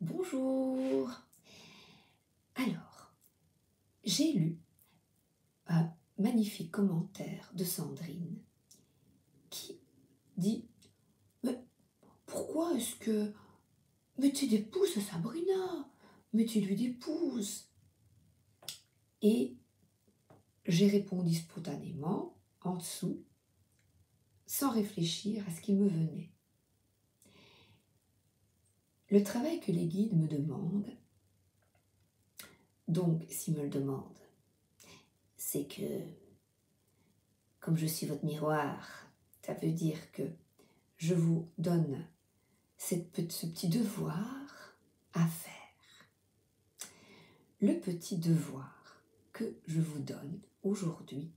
Bonjour. Alors, j'ai lu un magnifique commentaire de Sandrine qui dit « Mais pourquoi est-ce que... Mettez des pouces à Sabrina, mettez-lui des pouces !» Et j'ai répondu spontanément, en dessous, sans réfléchir à ce qui me venait. Le travail que les guides me demandent, donc s'ils me le demandent, c'est que, comme je suis votre miroir, ça veut dire que je vous donne ce petit devoir à faire. Le petit devoir que je vous donne aujourd'hui,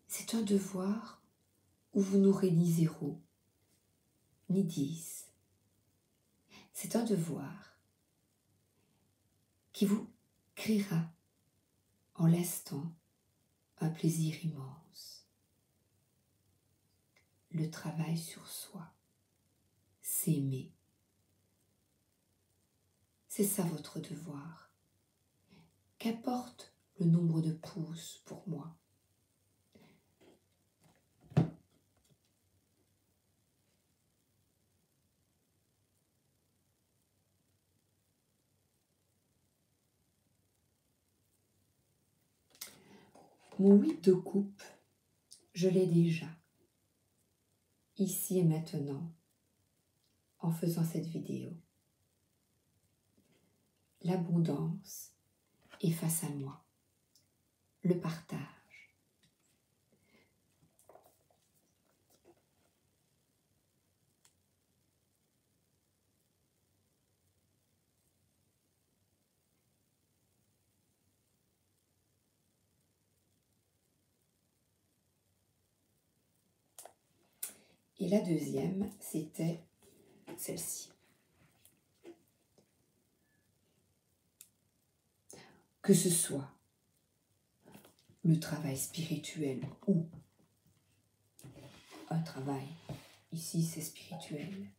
c'est un devoir où vous n'aurez ni 0, ni 10. C'est un devoir qui vous créera en l'instant un plaisir immense. Le travail sur soi, s'aimer. C'est ça votre devoir. Qu'importe le nombre de pouces pour moi. Mon 8 de coupe, je l'ai déjà, ici et maintenant, en faisant cette vidéo. L'abondance est face à moi, le partage. Et la deuxième, c'était celle-ci. Que ce soit le travail spirituel ou un travail, ici c'est spirituel,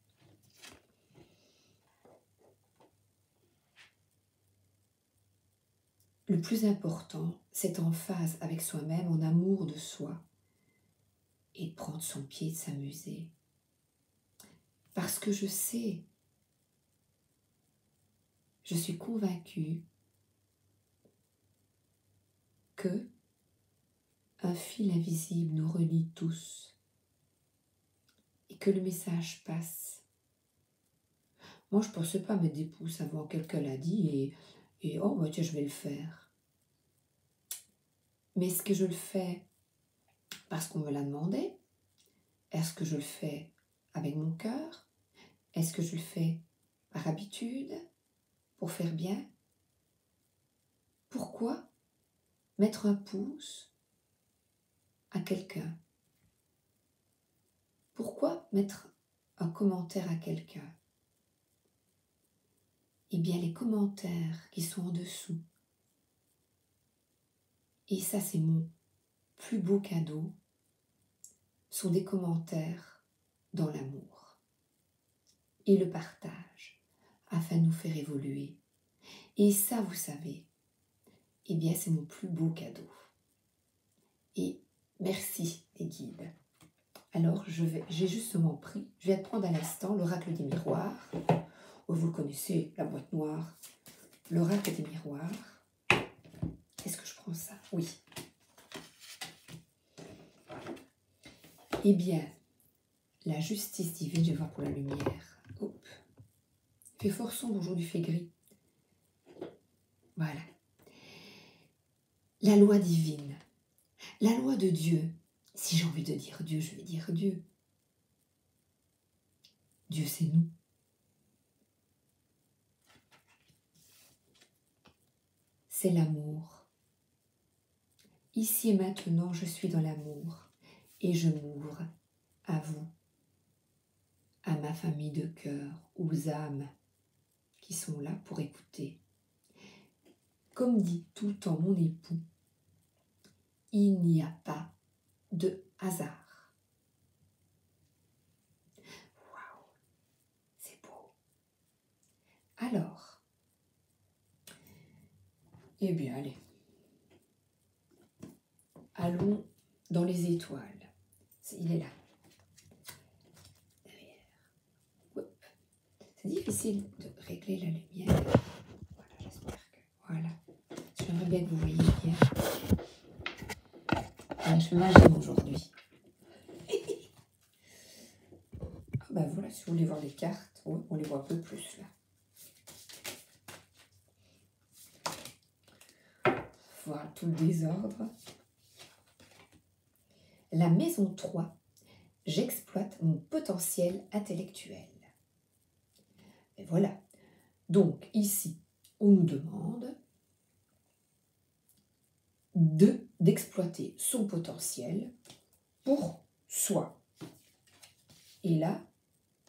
le plus important, c'est en phase avec soi-même, en amour de soi, et de prendre son pied, de s'amuser. Parce que je sais, je suis convaincue que un fil invisible nous relie tous et que le message passe. Moi, je ne pensais pas mettre des pouces avant quelqu'un l'a dit et oh, bah, tiens, je vais le faire. Mais est-ce que je le fais parce qu'on me l'a demandé? Est-ce que je le fais avec mon cœur? Est-ce que je le fais par habitude, pour faire bien? Pourquoi mettre un pouce à quelqu'un? Pourquoi mettre un commentaire à quelqu'un? Eh bien, les commentaires qui sont en dessous, et ça c'est mon plus beau cadeau, sont des commentaires dans l'amour et le partage afin de nous faire évoluer. Et ça, vous savez, eh bien, c'est mon plus beau cadeau. Et merci les guides. Alors, j'ai justement pris, je viens de prendre à l'instant l'oracle des miroirs. Oh, vous le connaissez, la boîte noire. L'oracle des miroirs. Est-ce que je prends ça? Oui. Eh bien, la justice divine, je vais voir pour la lumière. Hop. Il fait fort sombre aujourd'hui, il fait gris. Voilà. La loi divine. La loi de Dieu. Si j'ai envie de dire Dieu, je vais dire Dieu. Dieu, c'est nous. C'est l'amour. Ici et maintenant, je suis dans l'amour et je m'ouvre à vous, à ma famille de cœur, aux âmes qui sont là pour écouter. Comme dit tout le temps mon époux, il n'y a pas de hasard. Waouh, c'est beau. Alors, eh bien, allez. Allons dans les étoiles. Il est là. Derrière. Hop. C'est difficile de régler la lumière. Voilà, j'espère que... Voilà. J'aimerais bien que vous voyez bien. Voilà, je fais ma gym aujourd'hui. Ah ben voilà, si vous voulez voir les cartes, oui, on les voit un peu plus là. Voir tout le désordre. La maison 3, j'exploite mon potentiel intellectuel. Et voilà. Donc ici, on nous demande d'exploiter son potentiel pour soi. Et là,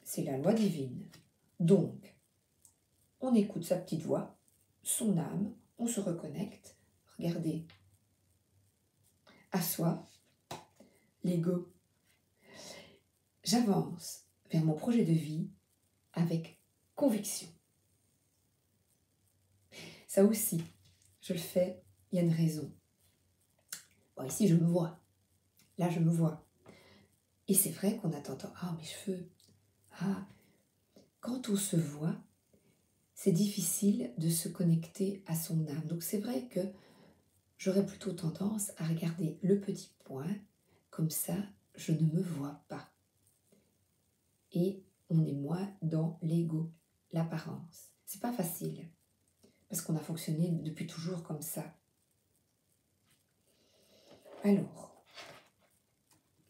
c'est la loi divine. Donc, on écoute sa petite voix, son âme, on se reconnecte. Regardez, à soi, l'ego. J'avance vers mon projet de vie avec conviction. Ça aussi, je le fais, il y a une raison. Bon, ici, je me vois. Là, je me vois. Et c'est vrai qu'on a tendance... Ah, mes cheveux. Ah, quand on se voit, c'est difficile de se connecter à son âme. Donc, c'est vrai que j'aurais plutôt tendance à regarder le petit point. Comme ça, je ne me vois pas. Et on est moins dans l'ego, l'apparence. C'est pas facile. Parce qu'on a fonctionné depuis toujours comme ça. Alors,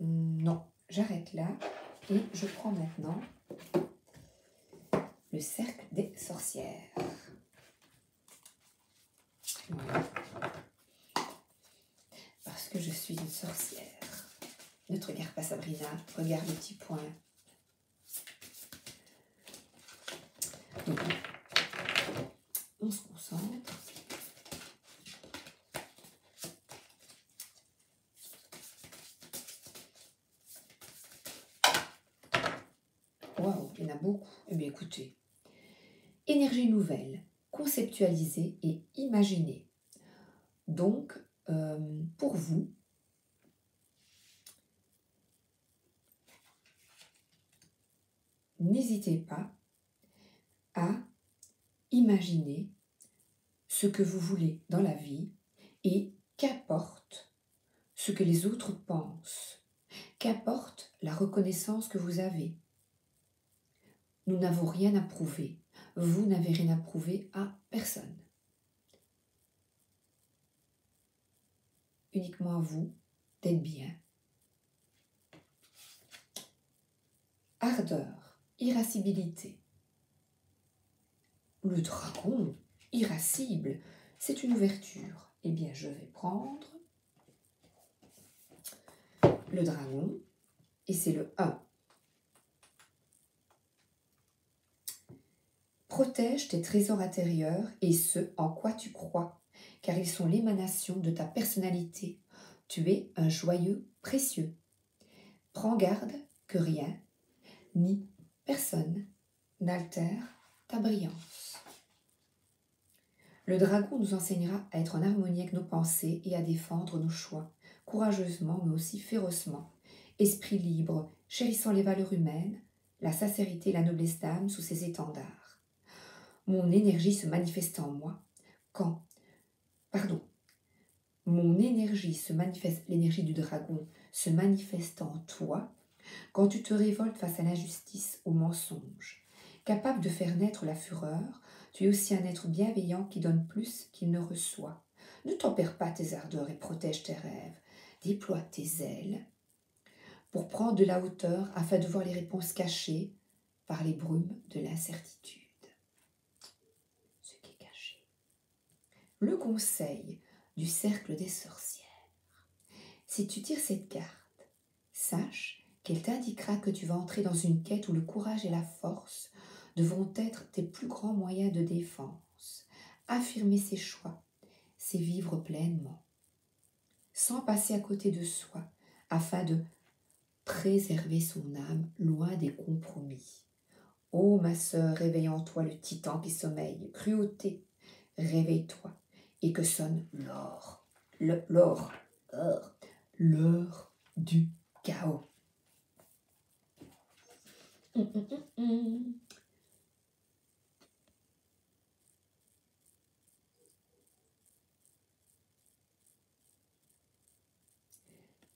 non, j'arrête là et je prends maintenant le cercle des sorcières. Voilà. Parce que je suis une sorcière. Ne te regarde pas, Sabrina, regarde le petit point. Donc, on se concentre. Waouh, il y en a beaucoup. Eh bien, écoutez. Énergie nouvelle, conceptualisée et imaginée. Donc, pour vous, n'hésitez pas à imaginer ce que vous voulez dans la vie et qu'apporte ce que les autres pensent, qu'apporte la reconnaissance que vous avez. Nous n'avons rien à prouver. Vous n'avez rien à prouver à personne. Uniquement à vous d'être bien. Ardeur, irascibilité. Le dragon, irascible, c'est une ouverture. Eh bien, je vais prendre le dragon et c'est le 1. Protège tes trésors intérieurs et ce en quoi tu crois, car ils sont l'émanation de ta personnalité. Tu es un joyeux précieux. Prends garde que rien, ni personne, n'altère ta brillance. Le dragon nous enseignera à être en harmonie avec nos pensées et à défendre nos choix, courageusement mais aussi férocement. Esprit libre, chérissant les valeurs humaines, la sincérité et la noblesse d'âme sous ses étendards. Mon énergie se manifeste en moi quand... Mon énergie se manifeste, l'énergie du dragon se manifeste en toi quand tu te révoltes face à l'injustice, au mensonge. Capable de faire naître la fureur, tu es aussi un être bienveillant qui donne plus qu'il ne reçoit. Ne tempère pas tes ardeurs et protège tes rêves. Déploie tes ailes pour prendre de la hauteur afin de voir les réponses cachées par les brumes de l'incertitude. Ce qui est caché. Le conseil du cercle des sorcières. Si tu tires cette carte, sache qu'elle t'indiquera que tu vas entrer dans une quête où le courage et la force devront être tes plus grands moyens de défense. Affirmer ses choix, c'est vivre pleinement, sans passer à côté de soi, afin de préserver son âme loin des compromis. Ô ma sœur, réveille en toi le titan qui sommeille. Cruauté, réveille-toi, et que sonne l'or, l'heure du chaos.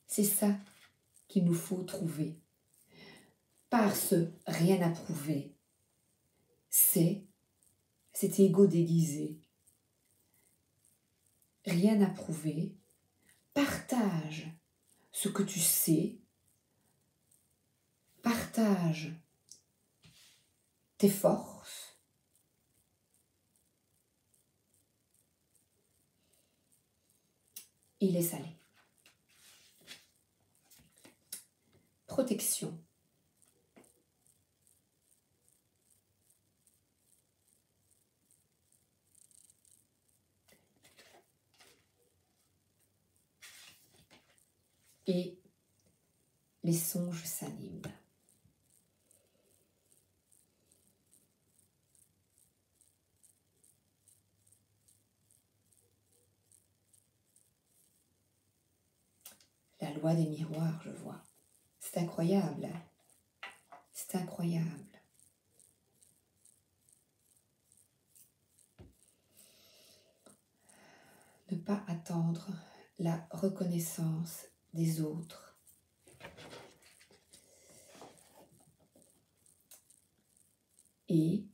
C'est ça qu'il nous faut trouver. Par ce rien à prouver, c'est cet ego déguisé. Rien à prouver, partage ce que tu sais, partage tes forces, et laisse aller. Protection. Et les songes s'animent. La loi des miroirs, je vois. C'est incroyable. C'est incroyable. Ne pas attendre la reconnaissance des autres. Et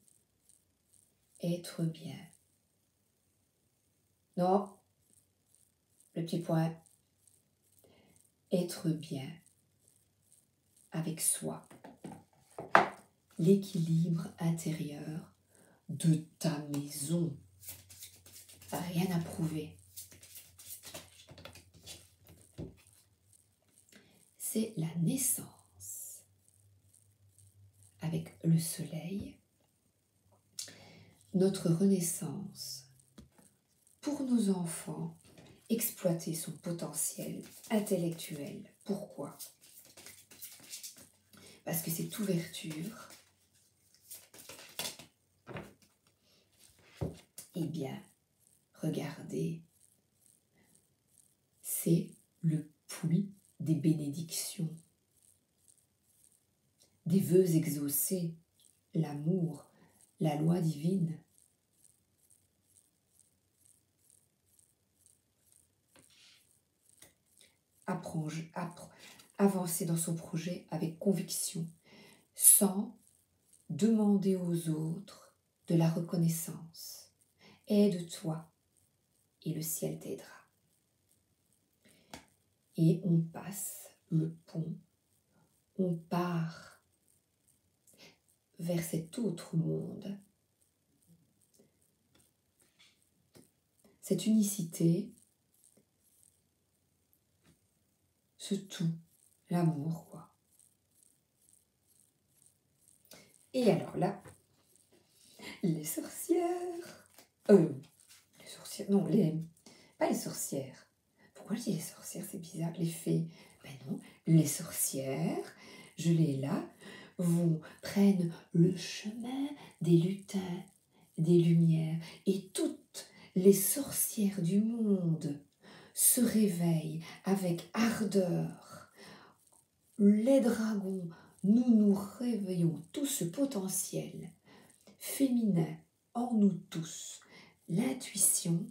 être bien. Non, le petit point. Être bien avec soi. L'équilibre intérieur de ta maison. Rien à prouver. C'est la naissance. Avec le soleil, notre renaissance. Pour nos enfants, exploiter son potentiel intellectuel. Pourquoi? Parce que cette ouverture, eh bien, regardez, c'est le puits des bénédictions, des vœux exaucés, l'amour, la loi divine. Avancer dans son projet avec conviction, sans demander aux autres de la reconnaissance. Aide-toi et le ciel t'aidera. Et on passe le pont, on part vers cet autre monde. Cette unicité, ce tout, l'amour, quoi. Et alors là, les sorcières. Les sorcières, non, pas les sorcières. Pourquoi je dis les sorcières, c'est bizarre, les fées. Ben non, les sorcières, je l'ai là, prennent le chemin des lutins, des lumières, et toutes les sorcières du monde se réveillent avec ardeur. Les dragons, nous nous réveillons tout ce potentiel féminin en nous tous. L'intuition,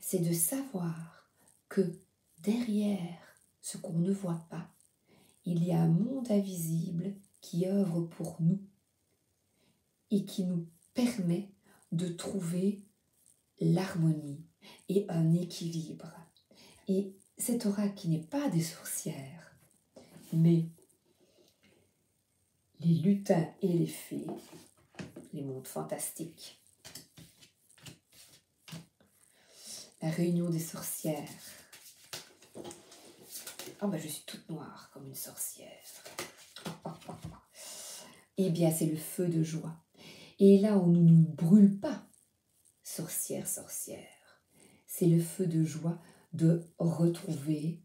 c'est de savoir que derrière ce qu'on ne voit pas, il y a un monde invisible qui œuvre pour nous et qui nous permet de trouver l'harmonie et un équilibre. Et cet oracle qui n'est pas des sorcières, mais les lutins et les fées, les mondes fantastiques, la réunion des sorcières. Oh ben je suis toute noire comme une sorcière. Eh bien c'est le feu de joie. Et là on ne nous brûle pas, sorcière, c'est le feu de joie de retrouver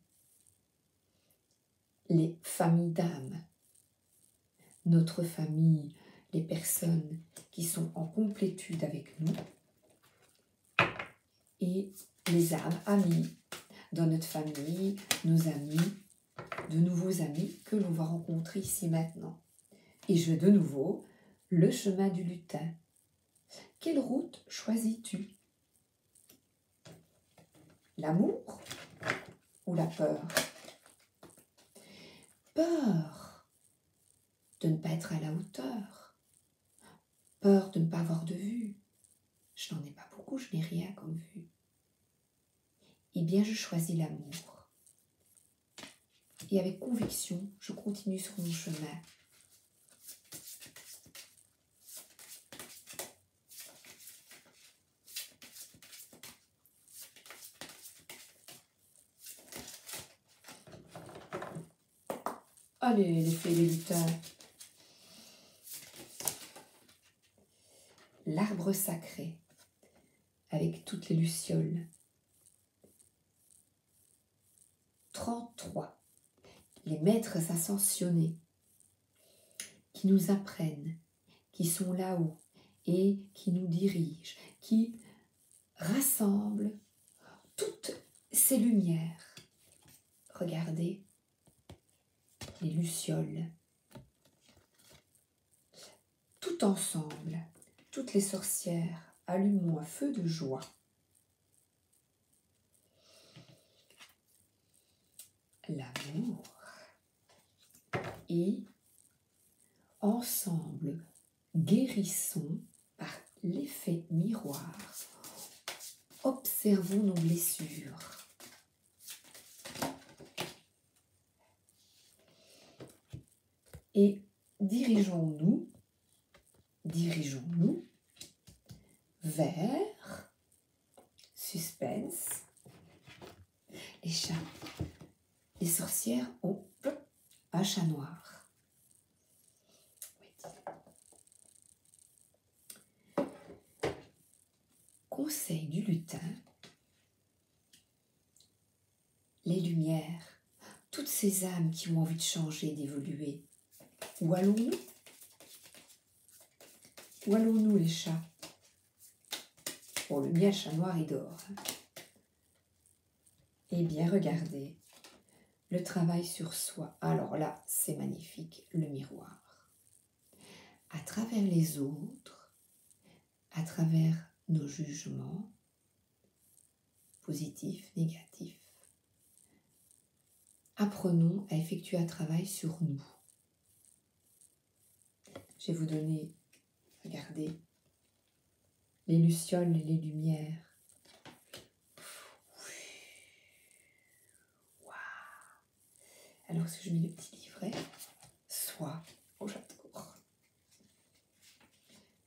les familles d'âmes, notre famille, les personnes qui sont en complétude avec nous et les âmes amies dans notre famille, nos amis, de nouveaux amis que l'on va rencontrer ici maintenant. Et je de nouveau le chemin du lutin. Quelle route choisis-tu? L'amour ou la peur? Peur de ne pas être à la hauteur. Peur de ne pas avoir de vue. Je n'en ai pas beaucoup, je n'ai rien comme vue. Eh bien, je choisis l'amour. Et avec conviction, je continue sur mon chemin. Allez, les fées, les lutins. L'arbre sacré, avec toutes les lucioles. 33. Les maîtres ascensionnés qui nous apprennent, qui sont là-haut et qui nous dirigent, qui rassemblent toutes ces lumières. Regardez les lucioles. Tout ensemble, toutes les sorcières, allumons un feu de joie. L'amour. Et ensemble, guérissons par l'effet miroir. Observons nos blessures. Et dirigeons-nous vers suspense. Les chats, les sorcières ont un chat noir. Conseil du lutin, les lumières, toutes ces âmes qui ont envie de changer, d'évoluer. Où allons-nous? Où allons-nous les chats? Bon, le mien, le chat noir, il dort. Eh bien, regardez, le travail sur soi. Alors là, c'est magnifique, le miroir. À travers les autres, à travers nos jugements, positifs, négatifs, apprenons à effectuer un travail sur nous. Je vais vous donner, regardez, les lucioles et les lumières. Waouh! Alors, est-ce que je mets le petit livret? Soit, oh j'adore.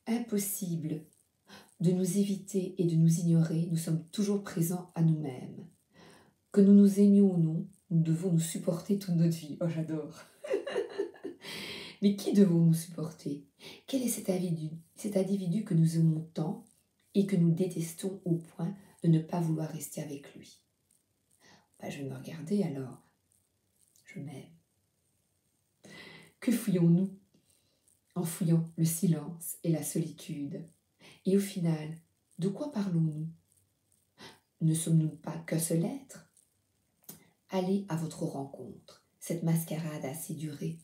Impossible de nous éviter et de nous ignorer, nous sommes toujours présents à nous-mêmes. Que nous nous aimions ou non, nous devons nous supporter toute notre vie. Oh j'adore. Mais qui devons-nous supporter? Quel est cet individu que nous aimons tant et que nous détestons au point de ne pas vouloir rester avec lui? Ben, je vais me regarder alors. Je m'aime. Que fouillons-nous en fouillant le silence et la solitude? Et au final, de quoi parlons-nous? Ne sommes-nous pas qu'un seul être? Allez à votre rencontre. Cette mascarade a assez duré.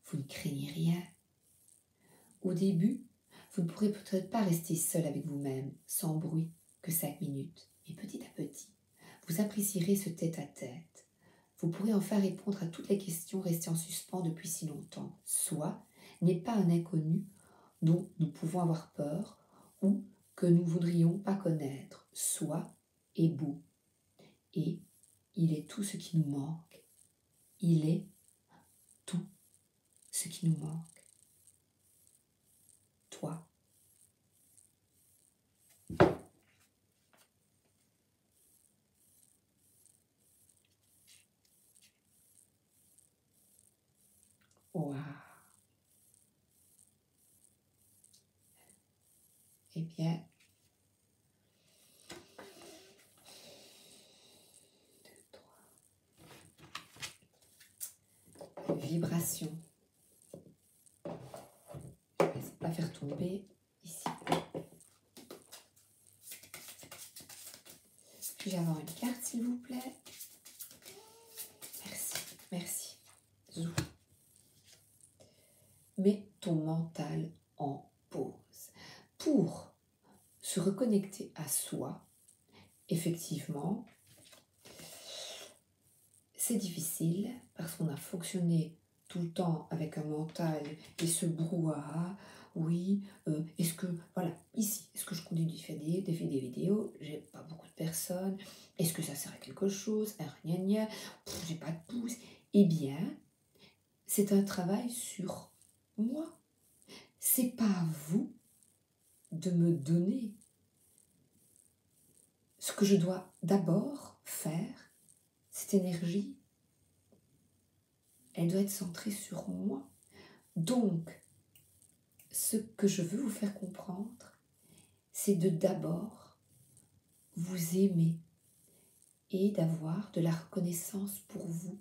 Vous ne craignez rien. Au début, vous ne pourrez peut-être pas rester seul avec vous-même, sans bruit, que 5 minutes. Et petit à petit, vous apprécierez ce tête-à-tête. Vous pourrez enfin répondre à toutes les questions restées en suspens depuis si longtemps. Soit n'est pas un inconnu dont nous pouvons avoir peur ou que nous voudrions pas connaître. Soit est beau. Et il est tout ce qui nous manque. Il est tout ce qui nous manque. Toi. Waouh. Eh bien, vibration. tomber ici. Puis-je avoir une carte, s'il vous plaît? Merci, merci. Zou. Mets ton mental en pause. Pour se reconnecter à soi, effectivement, c'est difficile parce qu'on a fonctionné tout le temps avec un mental et ce brouhaha. Oui, est-ce que, voilà, ici, est-ce que je continue de faire des vidéos? J'ai pas beaucoup de personnes. Est-ce que ça sert à quelque chose? Gna gna, j'ai pas de pouce. Eh bien, c'est un travail sur moi. C'est pas à vous de me donner. Ce que je dois d'abord faire, cette énergie, elle doit être centrée sur moi. Donc, ce que je veux vous faire comprendre, c'est de d'abord vous aimer et d'avoir de la reconnaissance pour vous.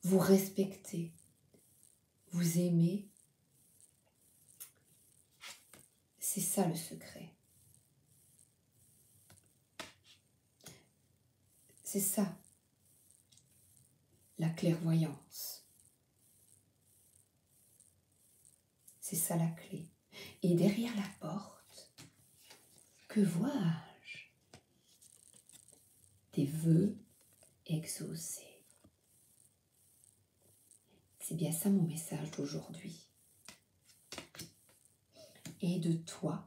Vous respecter, vous aimer. C'est ça le secret. C'est ça, la clairvoyance. C'est ça la clé. Et derrière la porte, que vois-je? Des vœux exaucés. C'est bien ça mon message d'aujourd'hui. Et de toi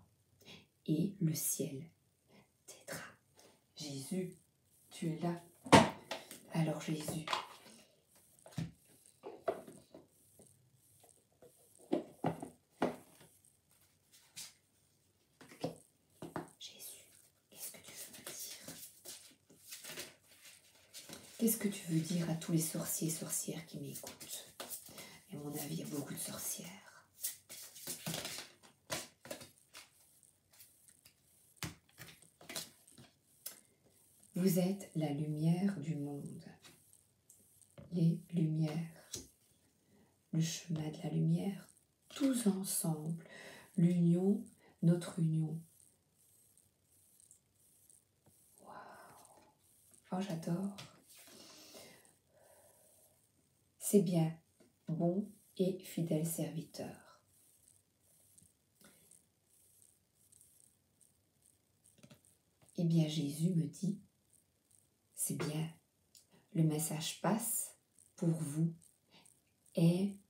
et le ciel t'aidera. Jésus, tu es là. Alors Jésus, qu'est-ce que tu veux me dire? Qu'est-ce que tu veux dire à tous les sorciers et sorcières qui m'écoutent? À mon avis, il y a beaucoup de sorcières. Vous êtes la lumière du monde. Les lumières. Le chemin de la lumière. Tous ensemble. L'union, notre union. Waouh! Oh, j'adore. C'est bien, bon et fidèle serviteur. Eh bien, Jésus me dit, c'est bien, le message passe pour vous. Aimez-vous.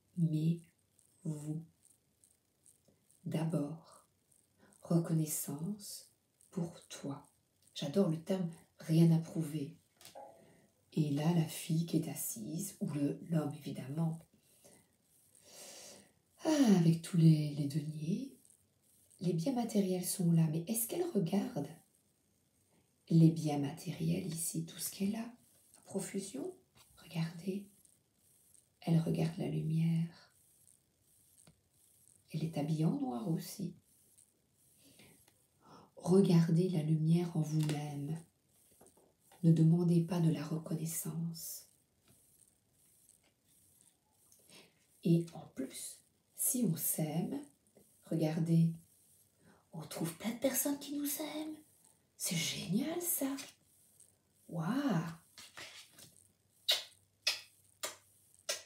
D'abord, reconnaissance pour toi. J'adore le terme rien à prouver. Et là, la fille qui est assise, ou l'homme évidemment, avec tous les deniers, les biens matériels sont là, mais est-ce qu'elle regarde les biens matériels ici, tout ce qu'elle a, à profusion? Regardez, elle regarde la lumière. Elle est habillée en noir aussi. Regardez la lumière en vous-même. Ne demandez pas de la reconnaissance. Et en plus, si on s'aime, regardez, on trouve plein de personnes qui nous aiment. C'est génial ça. Waouh!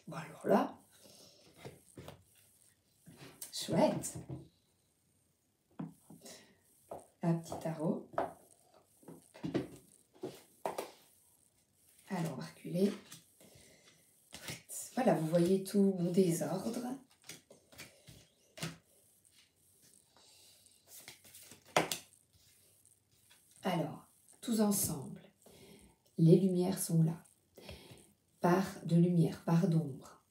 Bon alors là, chouette. Un petit tarot. Alors, on va reculer. Voilà, vous voyez tout mon désordre. Alors, tous ensemble, les lumières sont là. Part de lumière, part d'ombre.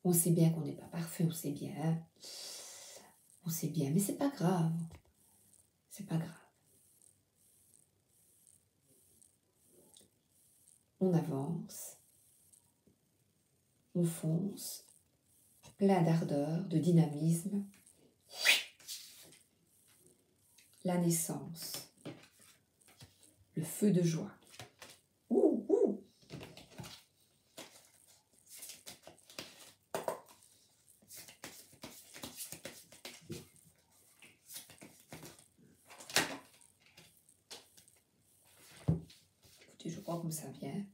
On sait bien qu'on n'est pas parfait, on sait bien. On sait bien, mais c'est pas grave. C'est pas grave. On avance. On fonce. Plein d'ardeur, de dynamisme. La naissance. Le feu de joie. Ouh, ouh. crois comme ça vient.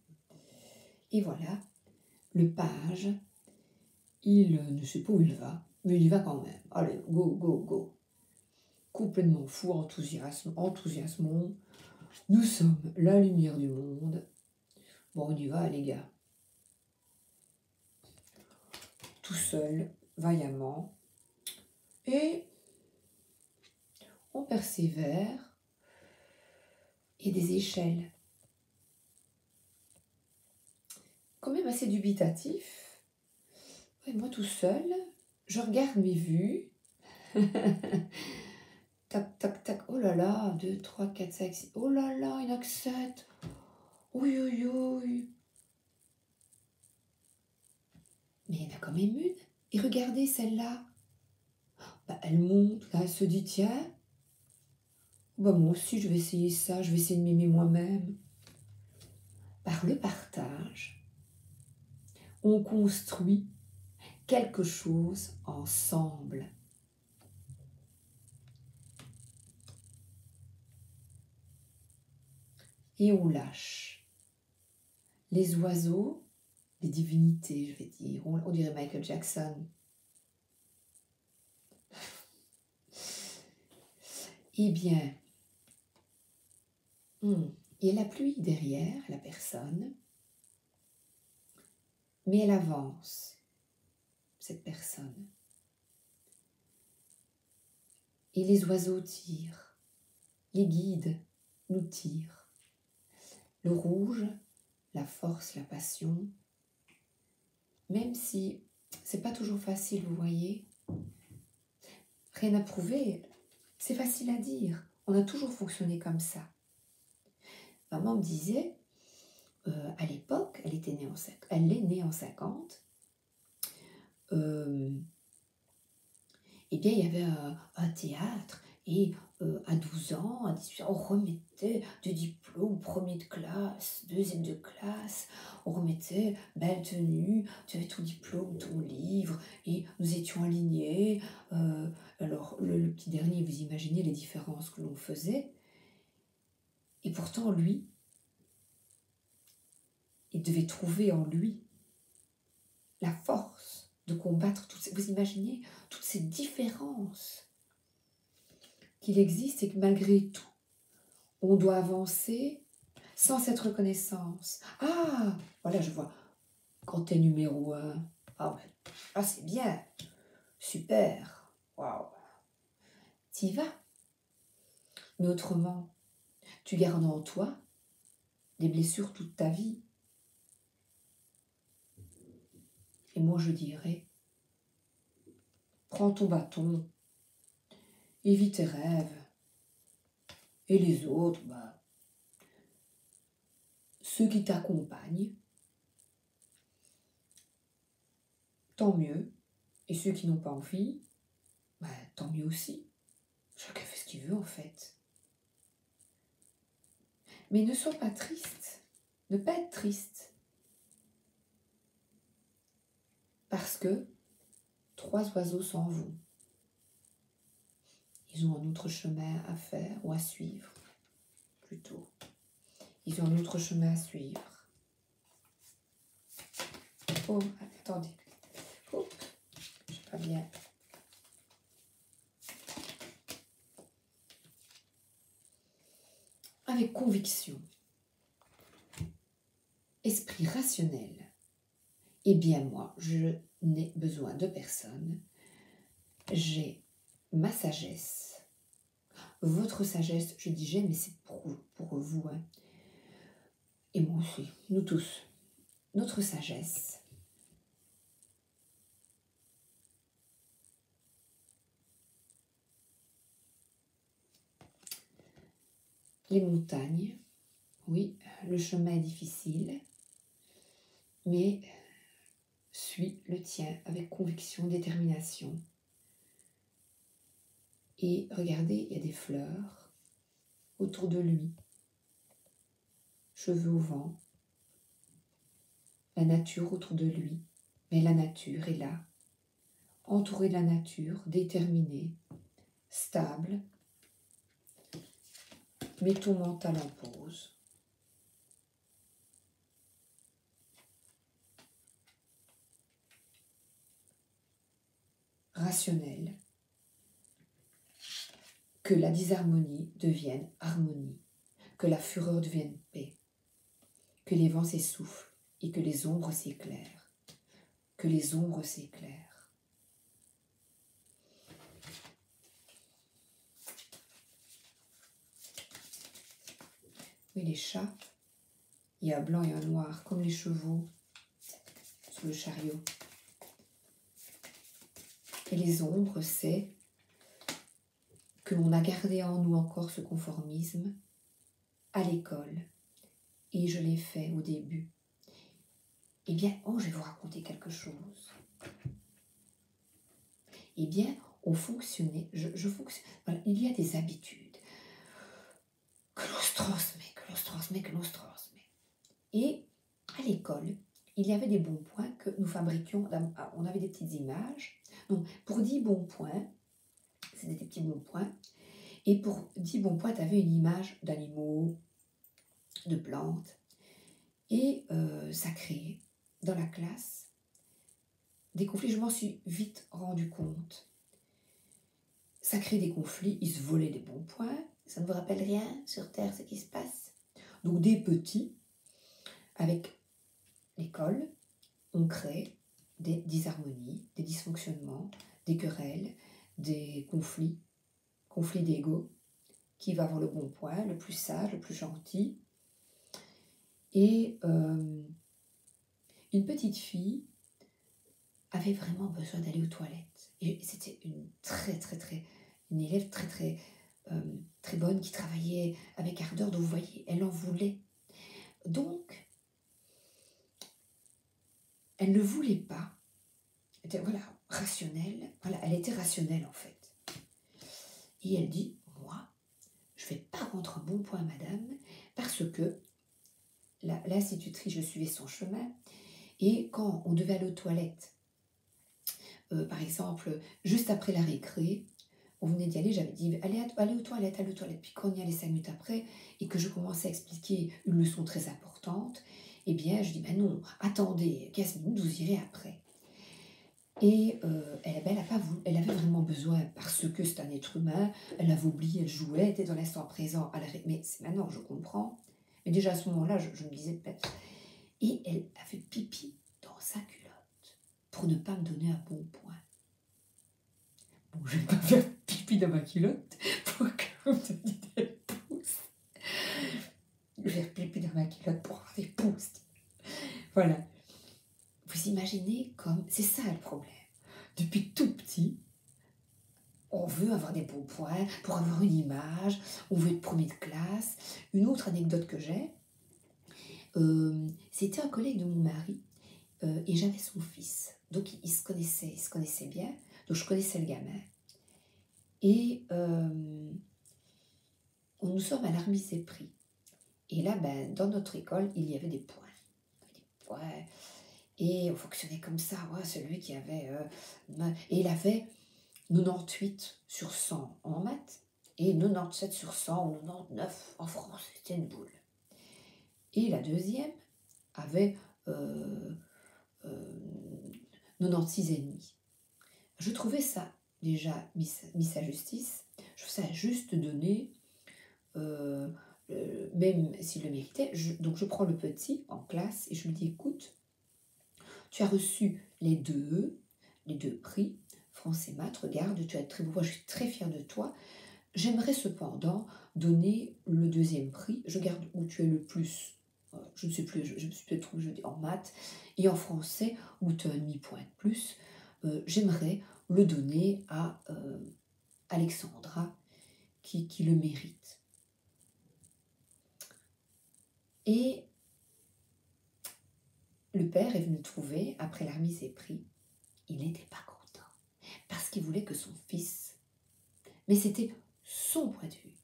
Et voilà, le page, il ne sait pas où il va, mais il y va quand même. Allez, go, go, go. Complètement fou, enthousiasmons. Nous sommes la lumière du monde. Bon, on y va, les gars. Tout seul, vaillamment. Et on persévère. Et des échelles. Quand même assez dubitatif. Et moi, tout seul, je regarde mes vues. Tac, tac, tac. Oh là là, 2, 3, 4, 5, 6. Oh là là, il n'y en a que 7. Oui, oui, oui. Mais il y en a quand même une. Et regardez celle-là. Bah, elle monte, là, elle se dit, tiens, bah, moi aussi, je vais essayer ça. Je vais essayer de m'aimer moi-même. Par le partage, on construit quelque chose ensemble. Et on lâche. Les oiseaux, les divinités, je vais dire, on dirait Michael Jackson. Eh bien, il y a la pluie derrière la personne, mais elle avance, cette personne. Et les oiseaux tirent, les guides nous tirent. Le rouge, la force, la passion, même si c'est pas toujours facile, vous voyez, rien à prouver, c'est facile à dire. On a toujours fonctionné comme ça. Maman me disait, à l'époque, elle est née en 50, eh bien, il y avait un théâtre et à 12 ans, à 18 ans, on remettait du diplôme, premier de classe, deuxième de classe, on remettait belle tenue, tu avais ton diplôme, ton livre, et nous étions alignés. Alors, le petit dernier, vous imaginez les différences que l'on faisait. Et pourtant, lui, il devait trouver en lui la force de combattre toutes ces... Vous imaginez toutes ces différences qu'il existe et que malgré tout, on doit avancer sans cette reconnaissance. Ah, voilà, je vois. Quand t'es numéro 1, c'est bien, super, waouh, t'y vas. Mais autrement, tu gardes en toi des blessures toute ta vie. Et moi, je dirais, prends ton bâton, et vis tes rêves. Et les autres, ceux qui t'accompagnent, tant mieux. Et ceux qui n'ont pas envie, tant mieux aussi. Chacun fait ce qu'il veut en fait. Mais ne sois pas triste. Ne pas être triste. Parce que 3 oiseaux s'en vont. Ils ont un autre chemin à faire ou à suivre, plutôt. Ils ont un autre chemin à suivre. Oh, attendez. Oh, je sais pas bien. Avec conviction, esprit rationnel, eh bien moi, je n'ai besoin de personne. J'ai ma sagesse. Votre sagesse, je dis j'ai, mais c'est pour vous. Hein. Et moi aussi, nous tous. Notre sagesse. Les montagnes, oui, le chemin est difficile, mais suis le tien avec conviction, détermination. Et regardez, il y a des fleurs autour de lui, cheveux au vent, la nature autour de lui, mais la nature est là, entourée de la nature, déterminée, stable. Mets ton mental en pause. rationnel, que la disharmonie devienne harmonie, que la fureur devienne paix, que les vents s'essoufflent et que les ombres s'éclairent, que les ombres s'éclairent. Oui, les chats, il y a un blanc et un noir, comme les chevaux sur le chariot. Et les ombres, c'est que l'on a gardé en nous encore ce conformisme à l'école. Et je l'ai fait au début. Eh bien, je vais vous raconter quelque chose. Eh bien, on fonctionnait, voilà, il y a des habitudes que l'on se transmet, que l'on se transmet, que l'on se transmet. Et à l'école, il y avait des bons points que nous fabriquions, on avait des petites images. Donc, pour 10 bons points, c'était des petits bons points, et pour 10 bons points, tu avais une image d'animaux, de plantes, et ça créait dans la classe des conflits. Je m'en suis vite rendu compte. Ça crée des conflits, ils se volaient des bons points, ça ne vous rappelle rien sur Terre ce qui se passe. Donc des petits, avec l'école, on crée des disharmonies, des dysfonctionnements, des querelles, des conflits d'ego. Qui va avoir le bon point, le plus sage, le plus gentil. Et une petite fille avait vraiment besoin d'aller aux toilettes. Et c'était une élève très bonne qui travaillait avec ardeur. Donc vous voyez, elle en voulait. Donc, elle ne voulait pas. Voilà, rationnelle. Voilà, elle était rationnelle en fait. Et elle dit, moi, je ne vais pas rendre un bon point à madame parce que l'institutrice, je suivais son chemin. Et quand on devait aller aux toilettes, par exemple, juste après la récré, on venait d'y aller, j'avais dit allez aux toilettes. Puis quand on y allait 5 minutes après et que je commençais à expliquer une leçon très importante, eh bien je dis ben non, attendez 15 minutes, vous irez après. Et elle avait vraiment besoin parce que c'est un être humain, elle avait oublié, elle jouait, elle était dans l'instant présent, mais maintenant je comprends. Mais déjà à ce moment-là, je me disais peut-être. Et elle a fait pipi dans sa culotte pour ne pas me donner un bon point. Bon, je ne vais pas faire pipi dans ma culotte pour que vous me donniez des pouces. Je vais faire pipi dans ma culotte pour avoir des pouces. Voilà. Vous imaginez comme... C'est ça le problème. Depuis tout petit, on veut avoir des bons points pour avoir une image, on veut être premier de classe. Une autre anecdote que j'ai, c'était un collègue de mon mari et j'avais son fils. Donc ils se connaissaient bien. Donc je connaissais le gamin. Et nous sommes à la remise des prix. Et là, dans notre école, il y avait des points. Et on fonctionnait comme ça. Ouais, celui qui avait... et il avait 98 sur 100 en maths et 97 sur 100 ou 99 en France. C'était une boule. Et la deuxième avait 96,5. Je trouvais ça déjà mis sa justice. Je trouvais ça juste donné, même s'il le méritait. Donc je prends le petit en classe et je lui dis écoute, tu as reçu les deux prix, français maths, regarde, tu as très beau, je suis très fière de toi. J'aimerais cependant donner le deuxième prix, je garde où tu es le plus, je ne sais plus, je me suis peut-être trouvée en maths, et en français où tu as un demi-point de plus, j'aimerais le donner à Alexandra qui le mérite. Et le père est venu le trouver après la remise des prix. Il n'était pas content parce qu'il voulait que son fils... Mais c'était son point de vue.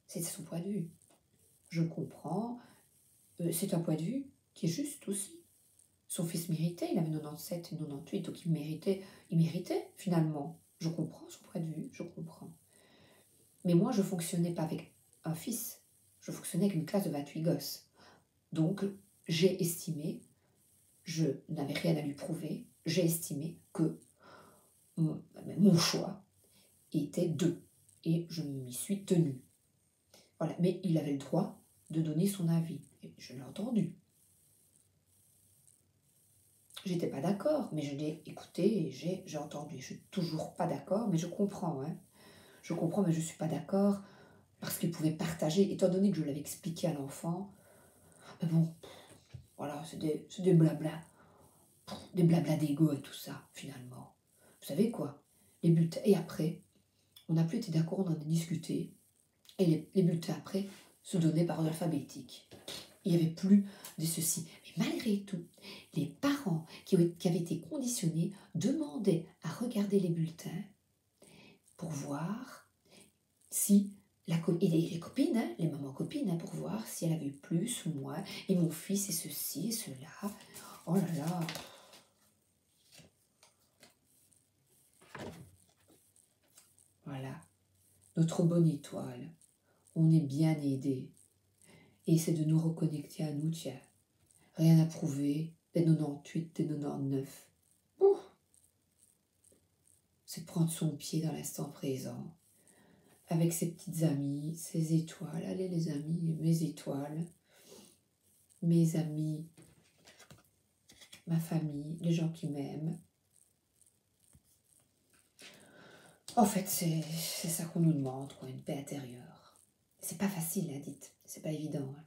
C'était son point de vue. Je comprends. C'est un point de vue qui est juste aussi. Son fils méritait, il avait 97 et 98, donc il méritait finalement. Je comprends son point de vue, je comprends. Mais moi, je ne fonctionnais pas avec un fils, je fonctionnais avec une classe de 28 gosses. Donc, j'ai estimé, je n'avais rien à lui prouver, j'ai estimé que mon choix était 2. Et je m'y suis tenue. Voilà. Mais il avait le droit de donner son avis. Et je l'ai entendu. J'étais pas d'accord, mais je l'ai écouté et j'ai entendu. Je suis toujours pas d'accord, mais je comprends. Hein. Je comprends, mais je suis pas d'accord parce qu'il pouvait partager, étant donné que je l'avais expliqué à l'enfant. Mais bon, voilà, c'est des blabla. Des blabla d'ego et tout ça, finalement. Vous savez quoi? Les bulletins. Et après, on n'a plus été d'accord, on en a discuté. Et les bulletins après se donnaient par ordre alphabétique. Il n'y avait plus de ceci. Mais malgré tout, les parents qui avaient été conditionnés demandaient à regarder les bulletins pour voir si et les copines, hein, les mamans copines, hein, pour voir si elle avait eu plus ou moins. Et mon fils et ceci et cela. Oh là là. Voilà. Notre bonne étoile. On est bien aidé. Et c'est de nous reconnecter à nous, tiens. Rien à prouver, des 98, des 99. Ouh. C'est de prendre son pied dans l'instant présent. Avec ses petites amies, ses étoiles. Allez les amis, mes étoiles. Mes amis, ma famille, les gens qui m'aiment. En fait, c'est ça qu'on nous demande, quoi, une paix intérieure. C'est pas facile, hein, dites. C'est pas évident. Hein.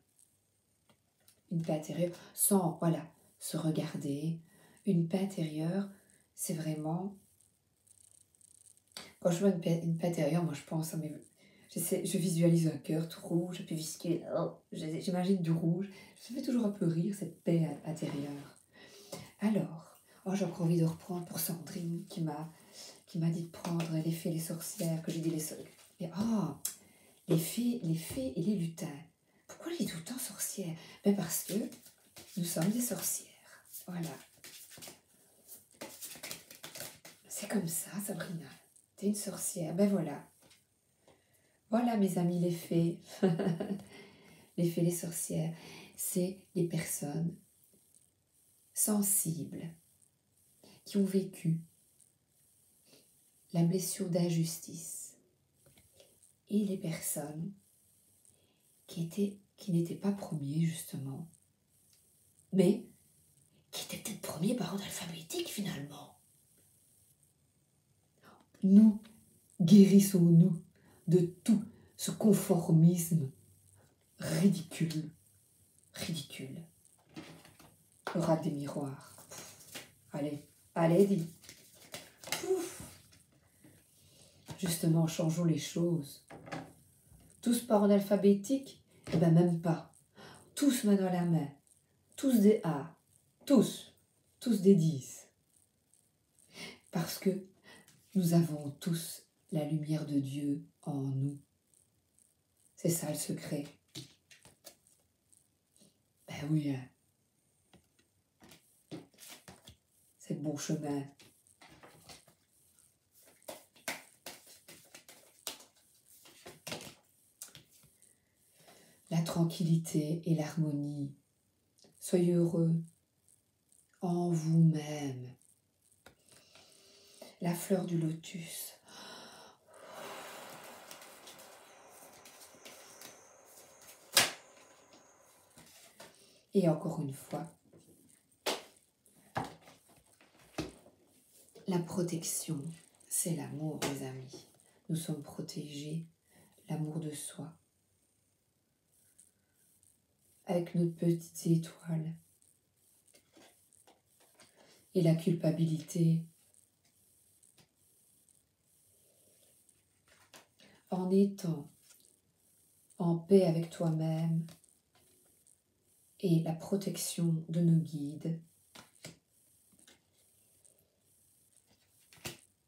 Une paix intérieure sans, voilà, se regarder. Une paix intérieure, c'est vraiment... Quand je vois une paix intérieure, moi je pense à mes... Je visualise un cœur tout rouge, puis visqué, j'imagine du rouge. Ça me fait toujours un peu rire, cette paix intérieure. Alors, j'ai encore envie de reprendre pour Sandrine, qui m'a dit de prendre les fées, les sorcières, que j'ai dit les sorcières. Les fées et les lutins. Pourquoi je dis tout le temps sorcières? Ben parce que nous sommes des sorcières. Voilà. C'est comme ça, Sabrina. T'es une sorcière. Ben voilà. Voilà, mes amis, les fées. Les fées, les sorcières. C'est les personnes sensibles qui ont vécu la blessure d'injustice et les personnes qui n'étaient pas premiers, justement, mais qui étaient peut-être premiers par ordre alphabétique, finalement. Nous, guérissons-nous de tout ce conformisme ridicule. Ridicule. Le rat des miroirs. Allez, dis. Ouf. Justement, changeons les choses. Tous par ordre alphabétique? Eh bien, même pas. Tous main dans la main. Tous des A. Tous des 10. Parce que nous avons tous la lumière de Dieu en nous. C'est ça le secret. Ben oui, hein. C'est le bon chemin. La tranquillité et l'harmonie. Soyez heureux en vous-même. La fleur du lotus. Et encore une fois, la protection, c'est l'amour, les amis. Nous sommes protégés, l'amour de soi. Avec notre petite étoile. Et la culpabilité. En étant en paix avec toi-même et la protection de nos guides,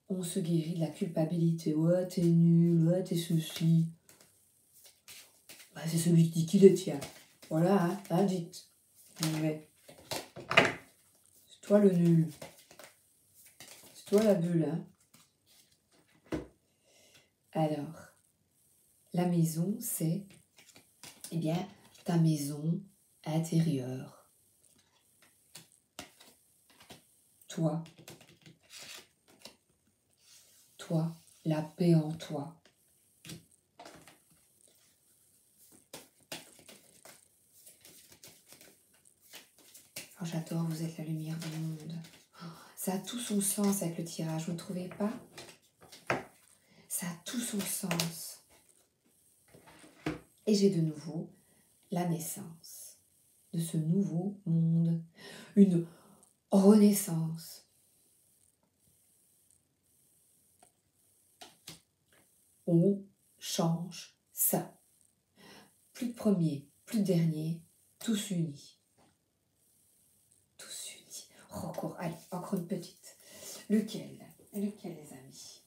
on se guérit de la culpabilité. Ouais, t'es nul, ouais, t'es ceci. Bah, c'est celui qui dit qu'il est tient. Voilà, hein, dites. Ouais. C'est toi le nul. C'est toi la bulle, hein. Alors, la maison, c'est, eh bien, ta maison intérieure. Toi. toi, la paix en toi. Oh, j'adore, vous êtes la lumière du monde. Ça a tout son sens avec le tirage, vous ne trouvez pas? Ça a tout son sens. Et j'ai de nouveau la naissance de ce nouveau monde, une renaissance. On change ça. Plus de premier, plus de dernier, tous unis. Tous unis. Recours. Allez, encore une petite. Lequel, les amis?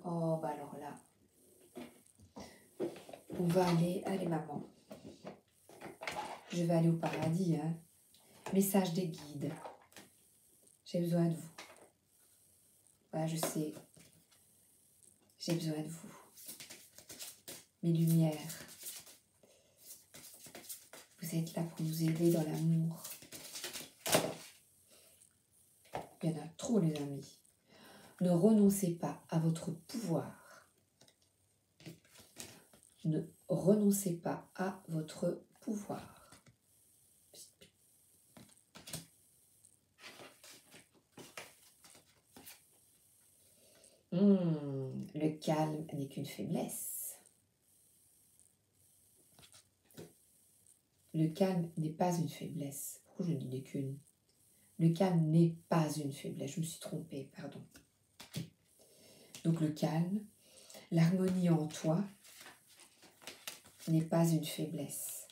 Oh, bah alors là, on va aller, allez maman, je vais aller au paradis, hein. Message des guides. J'ai besoin de vous. Voilà, je sais. J'ai besoin de vous. Mes lumières. Vous êtes là pour nous aider dans l'amour. Il y en a trop, les amis. Ne renoncez pas à votre pouvoir. Ne renoncez pas à votre pouvoir. Le calme n'est qu'une faiblesse. Le calme n'est pas une faiblesse. Pourquoi je ne dis qu'une? Le calme n'est pas une faiblesse. Je me suis trompée, pardon. Donc le calme, l'harmonie en toi n'est pas une faiblesse.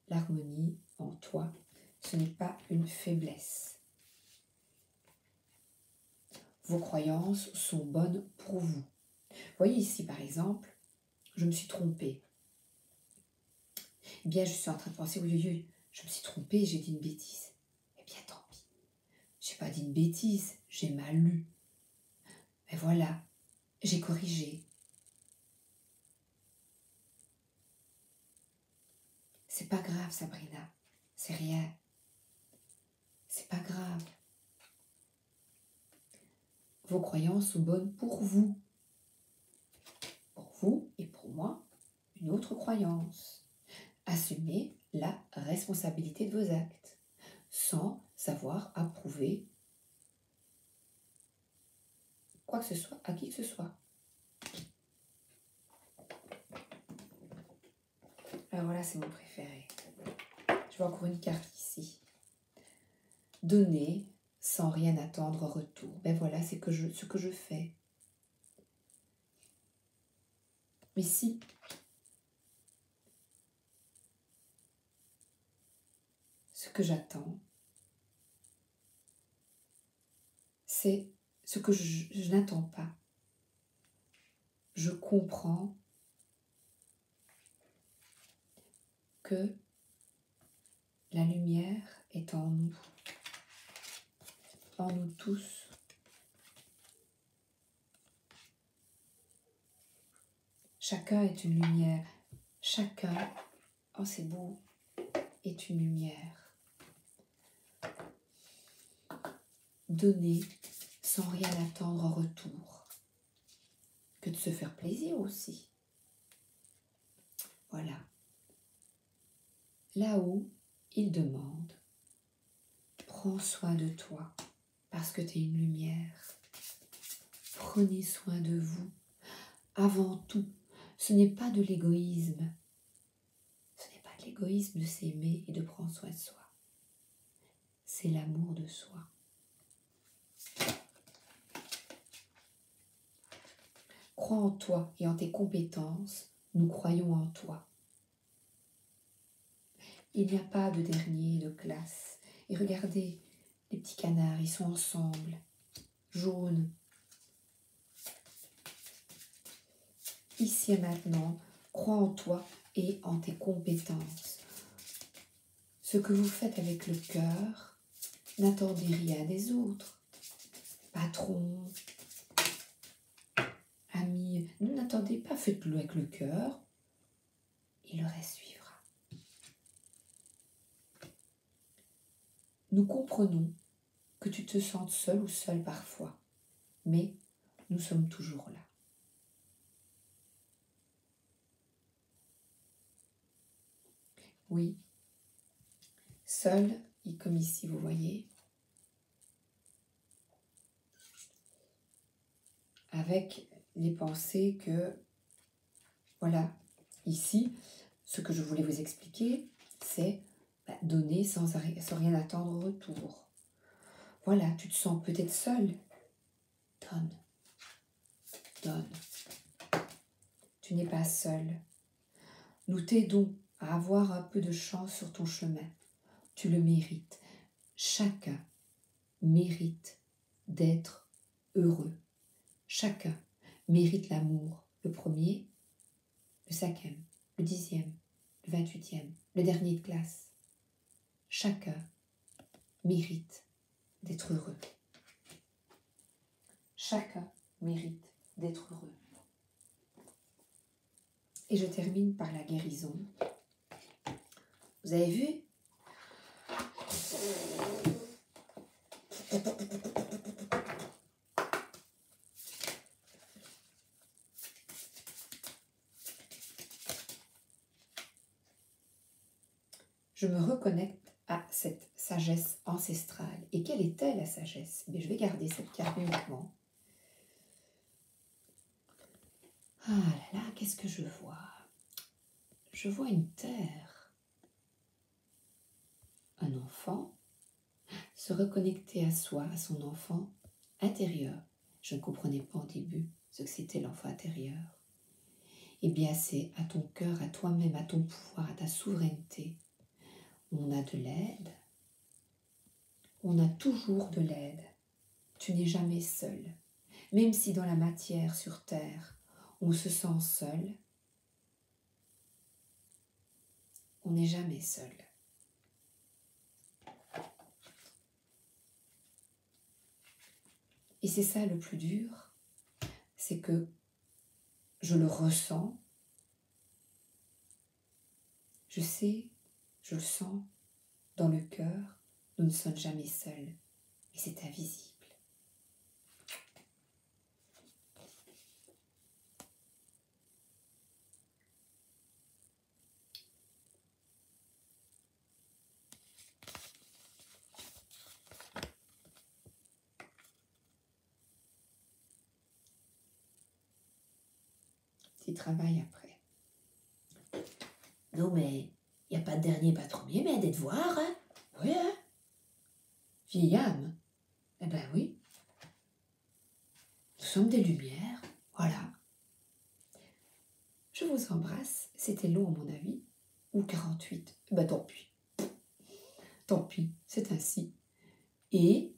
L'harmonie en toi, ce n'est pas une faiblesse. Vos croyances sont bonnes pour vous. Vous voyez ici, par exemple, je me suis trompée. Eh bien, je suis en train de penser, oui, je me suis trompée, j'ai dit une bêtise. Eh bien, tant pis. Je n'ai pas dit une bêtise, j'ai mal lu. Mais voilà, j'ai corrigé. C'est pas grave, Sabrina. C'est rien. C'est pas grave. Vos croyances sont bonnes pour vous. Pour vous et pour moi, une autre croyance. Assumez la responsabilité de vos actes, sans avoir à prouver quoi que ce soit à qui que ce soit. Alors voilà, c'est mon préféré. Je vois encore une carte ici. Donner sans rien attendre en retour. Ben voilà, c'est ce que je fais. Mais si ce que j'attends, c'est ce que je n'attends pas. Je comprends que la lumière est en nous tous. Chacun est une lumière. Chacun, oh c'est beau, est une lumière. Donner sans rien attendre en retour. Que de se faire plaisir aussi. Voilà. Là-haut, il demande, prends soin de toi, parce que tu es une lumière. Prenez soin de vous. Avant tout, ce n'est pas de l'égoïsme. Ce n'est pas de l'égoïsme de s'aimer et de prendre soin de soi. C'est l'amour de soi. Crois en toi et en tes compétences. Nous croyons en toi. Il n'y a pas de dernier de classe. Et regardez, les petits canards, ils sont ensemble, jaunes. Ici et maintenant, crois en toi et en tes compétences. Ce que vous faites avec le cœur, n'attendez rien des autres. Patron, ami, n'attendez pas, faites-le avec le cœur et le reste suivra. Nous comprenons que tu te sentes seul ou seule parfois, mais nous sommes toujours là. Oui, seul, et comme ici vous voyez, avec les pensées que, voilà, ici, ce que je voulais vous expliquer, c'est donner sans rien attendre en retour. Voilà, tu te sens peut-être seul. Donne. Donne. Tu n'es pas seul. Nous t'aidons à avoir un peu de chance sur ton chemin. Tu le mérites. Chacun mérite d'être heureux. Chacun mérite l'amour. Le premier, le 5e, le 10e, le 28e, le dernier de classe. Chacun mérite d'être heureux. Chacun mérite d'être heureux. Et je termine par la guérison. Vous avez vu? Je me reconnecte à cette sagesse ancestrale. Et quelle était la sagesse? Mais je vais garder cette carte uniquement. Ah là là, qu'est-ce que je vois? Je vois une terre. Un enfant se reconnecter à soi, à son enfant intérieur. Je ne comprenais pas au début ce que c'était l'enfant intérieur. Eh bien, c'est à ton cœur, à toi-même, à ton pouvoir, à ta souveraineté. On a de l'aide. On a toujours de l'aide. Tu n'es jamais seul. Même si dans la matière sur terre, on se sent seul, on n'est jamais seul. Et c'est ça le plus dur, c'est que je le ressens, je sais, je le sens dans le cœur, nous ne sommes jamais seuls, mais c'est invisible. Petit travail après. Non mais, il n'y a pas de dernier, pas de premier, mais des devoirs, hein? Oui, hein? Vieille âme. Eh ben oui. Nous sommes des lumières, voilà. Je vous embrasse, c'était long à mon avis, ou 48, ben tant pis. Tant pis, c'est ainsi. Et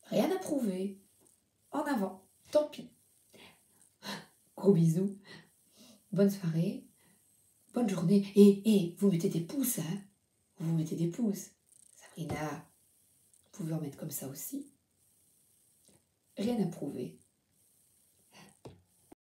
rien à prouver. En avant, tant pis. Gros bisous, bonne soirée, bonne journée. Et vous mettez des pouces, hein? Vous mettez des pouces. Sabrina, vous pouvez en mettre comme ça aussi. Rien à prouver.